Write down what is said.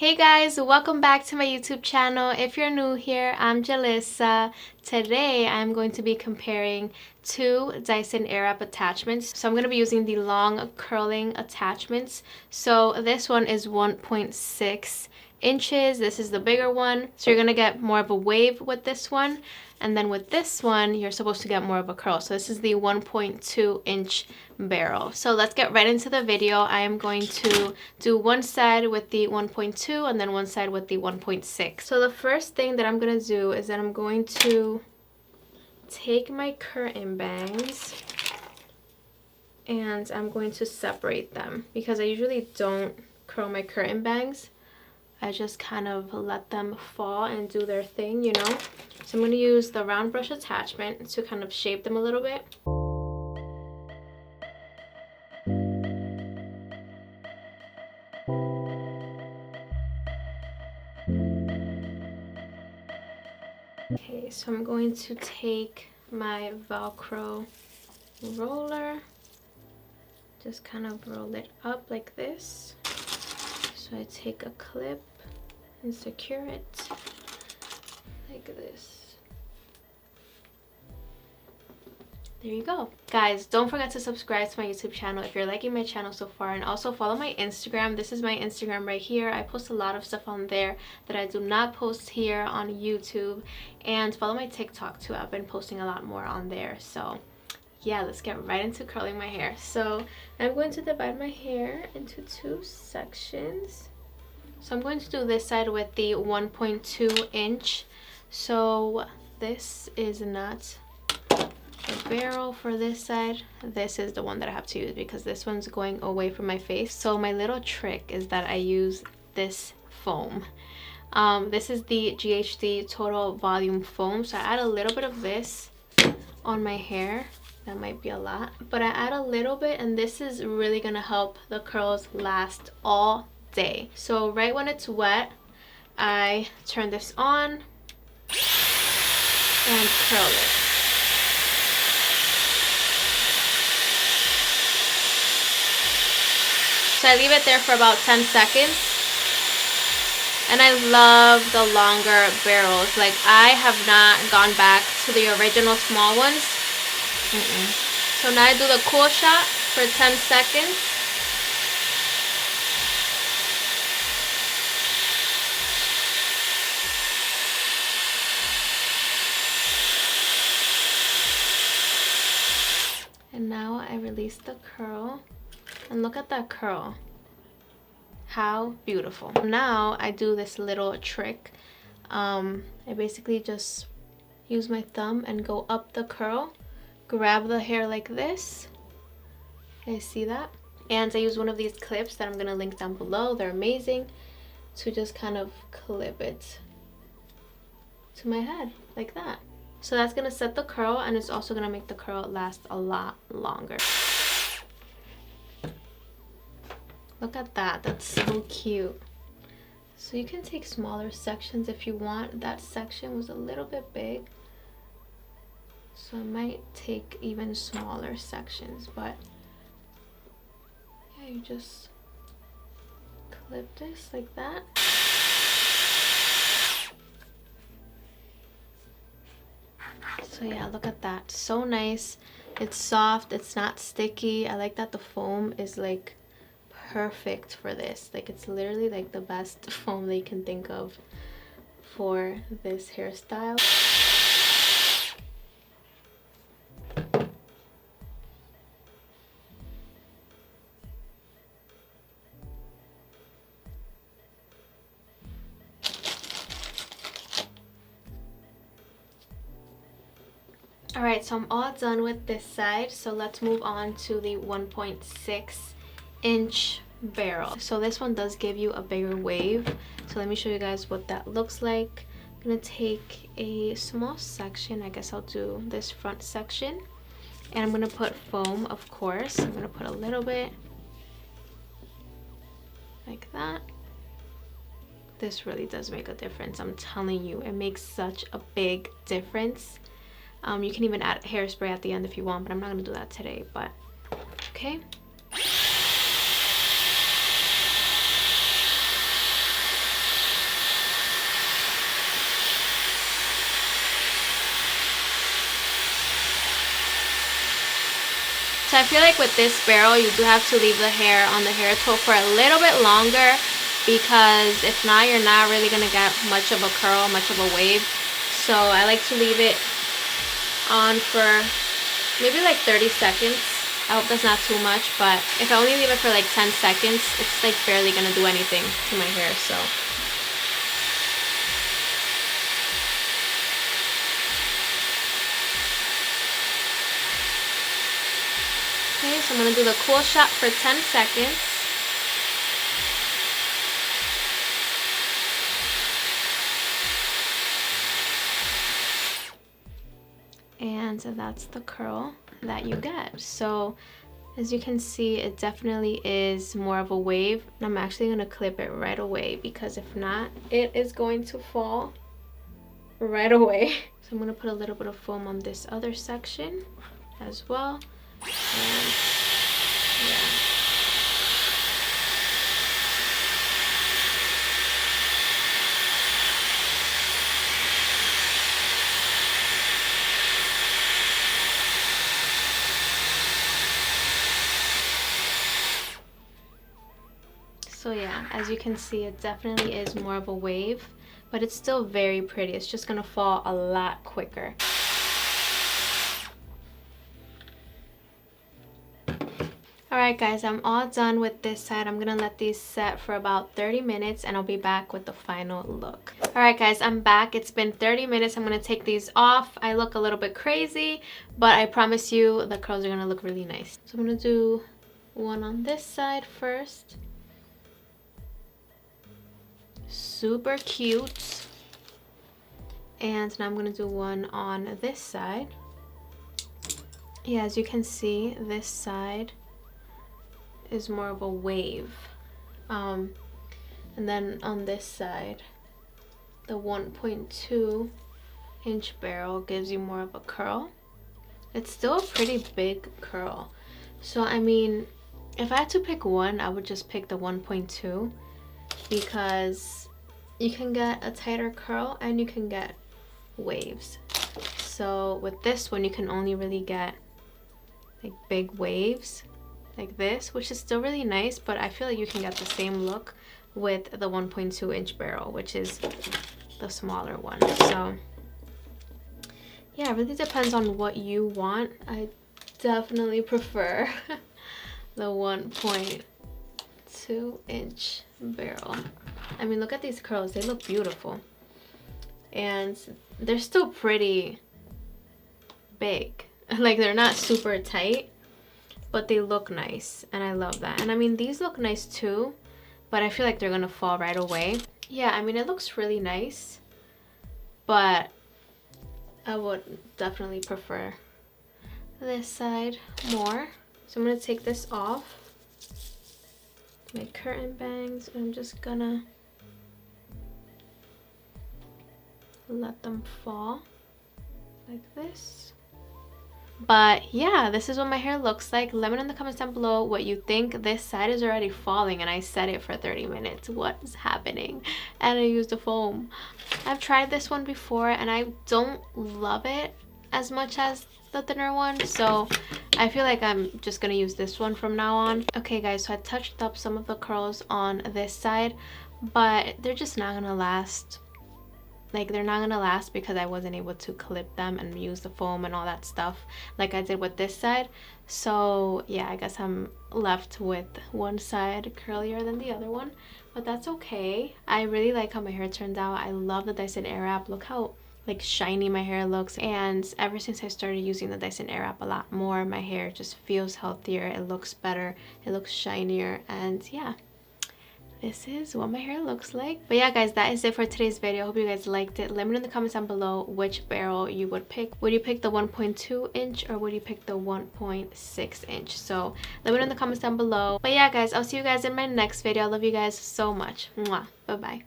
Hey guys, welcome back to my YouTube channel. If you're new here, I'm Julissa. Today I'm going to be comparing two Dyson Airwrap attachments. So I'm going to be using the long curling attachments. So this one is 1.6 inches. This is the bigger one. So you're going to get more of a wave with this one. And then with this one, you're supposed to get more of a curl. So this is the 1.2 inch barrel. So let's get right into the video. I am going to do one side with the 1.2 and then one side with the 1.6. So the first thing that I'm going to do is that I'm going to take my curtain bangs and I'm going to separate them because I usually don't curl my curtain bangs. I just kind of let them fall and do their thing, you know. So I'm going to use the round brush attachment to kind of shape them a little bit. Okay, so I'm going to take my Velcro roller, just kind of roll it up like this. So I take a clip and secure it like this. There you go. Guys, don't forget to subscribe to my YouTube channel if you're liking my channel so far, and also follow my Instagram. This is my Instagram right here. I post a lot of stuff on there that I do not post here on YouTube, and follow my TikTok too. I've been posting a lot more on there. So yeah, let's get right into curling my hair. So I'm going to divide my hair into two sections. So I'm going to do this side with the 1.2 inch. So this is not the barrel for this side. This is the one that I have to use because this one's going away from my face. So my little trick is that I use this foam. This is the GHD Total Volume Foam. So I add a little bit of this on my hair. That might be a lot, but I add a little bit, and this is really gonna help the curls last all day. So right when it's wet, I turn this on and curl it. So I leave it there for about 10 seconds. And I love the longer barrels. Like, I have not gone back to the original small ones. So now I do the cool shot for 10 seconds. And now I release the curl. And look at that curl. How beautiful. Now I do this little trick. I basically just use my thumb and go up the curl. Grab the hair like this. You guys see that? And I use one of these clips that I'm going to link down below. They're amazing. To just kind of clip it to my head like that. So that's going to set the curl, and it's also going to make the curl last a lot longer. Look at that. That's so cute. So you can take smaller sections if you want. That section was a little bit big, so I might take even smaller sections, but yeah, you just clip this like that. So yeah, look at that. So nice. It's soft. It's not sticky. I like that the foam is like perfect for this. Like, it's literally like the best foam that you can think of for this hairstyle. Alright, so I'm all done with this side, so let's move on to the 1.6 inch barrel. So this one does give you a bigger wave, so let me show you guys what that looks like. I'm gonna take a small section. I guess I'll do this front section, and I'm gonna put foam, of course. I'm gonna put a little bit like that. This really does make a difference. I'm telling you, it makes such a big difference. You can even add hairspray at the end if you want, but I'm not gonna do that today. But okay. So I feel like with this barrel, you do have to leave the hair on the hair tool for a little bit longer, because if not, you're not really going to get much of a curl, much of a wave. So I like to leave it on for maybe like 30 seconds. I hope that's not too much, but if I only leave it for like 10 seconds, it's like barely going to do anything to my hair. So okay, so I'm going to do the cool shot for 10 seconds. And so that's the curl that you get. So as you can see, it definitely is more of a wave. And I'm actually going to clip it right away, because if not, it is going to fall right away. So I'm going to put a little bit of foam on this other section as well. And yeah. So yeah, as you can see, it definitely is more of a wave, but it's still very pretty. It's just gonna fall a lot quicker. Alright guys, I'm all done with this side. I'm gonna let these set for about 30 minutes and I'll be back with the final look. Alright guys, I'm back. It's been 30 minutes. I'm gonna take these off. I look a little bit crazy, but I promise you the curls are gonna look really nice. So I'm gonna do one on this side first. Super cute. And now I'm gonna do one on this side. Yeah, as you can see, this side is more of a wave, and then on this side, the 1.2 inch barrel gives you more of a curl. It's still a pretty big curl, so I mean, if I had to pick one, I would just pick the 1.2, because you can get a tighter curl and you can get waves. So with this one, you can only really get like big waves like this, which is still really nice, but I feel like you can get the same look with the 1.2 inch barrel, which is the smaller one. So yeah, it really depends on what you want. I definitely prefer the 1.2 inch barrel. I mean, look at these curls, they look beautiful, and they're still pretty big. Like, they're not super tight, but they look nice, and I love that. And I mean, these look nice too, but I feel like they're gonna fall right away. Yeah, I mean, it looks really nice, but I would definitely prefer this side more. So I'm gonna take this off, my curtain bangs, and I'm just gonna let them fall like this. But yeah, this is what my hair looks like. Let me know in the comments down below what you think. This side is already falling and I set it for 30 minutes. What is happening? And I used a foam. I've tried this one before and I don't love it as much as the thinner one, so I feel like I'm just gonna use this one from now on. Okay guys, so I touched up some of the curls on this side, but they're just not gonna last. Like, they're not gonna last because I wasn't able to clip them and use the foam and all that stuff like I did with this side. So yeah, I guess I'm left with one side curlier than the other one, but that's okay. I really like how my hair turned out. I love the Dyson Airwrap. Look how like shiny my hair looks, and ever since I started using the Dyson Airwrap a lot more, my hair just feels healthier, it looks better, it looks shinier, and yeah, this is what my hair looks like. But yeah guys, that is it for today's video. I hope you guys liked it. Let me know in the comments down below which barrel you would pick. Would you pick the 1.2 inch or would you pick the 1.6 inch? So let me know in the comments down below. But yeah guys, I'll see you guys in my next video. I love you guys so much. Mwah. Bye bye.